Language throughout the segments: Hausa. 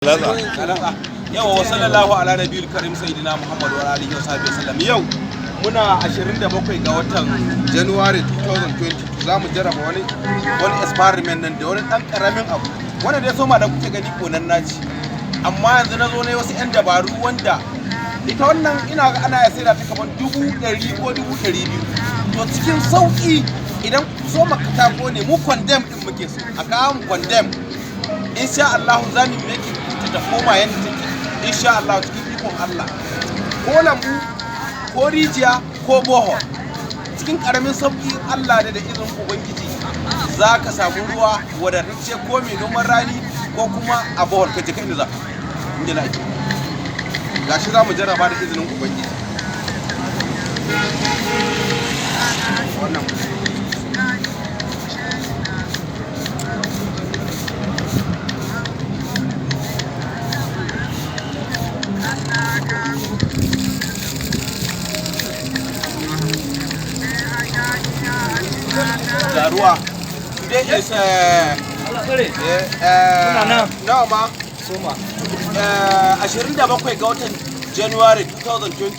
Yawa wa sallallahu ala nabiyil karim sayyidina Muhammad wa alihi wa sahbihi wasallam. Yau muna 27 ga watan January 2020 za mu jarraba wani experiment nan da wani dan karamin abu wanda dai soma da kuke gani konan naci, amma yanzu na zo ne wasu yan dabaru wanda ita wannan ina ga ana ya saida ta kaman 100 ko 200 to cikin sauki idan so makatako ne mu condemn din muke so a kawo mu condemn insha Allah za mu make ta koma yanda take insha Allah cikin ikon Allah, ko lambu ko rijiya ko boho cikin karamin sauki Allah da izinin ubangiji za ka samu ruwa wadatacce ko mai noman rani ko kuma a bohol ka je kai inda za inda na ake gashi za mu jarraba da izinin ubangiji. Wannan ruwa today is nawa ma 27 ga watan January 2020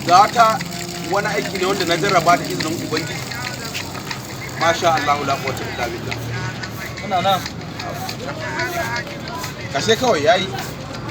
ga wata wani aiki ne wanda na jarraba da izinin ubangiji. Masha Allah la quwwata illa billah. Kashe kawai yayi.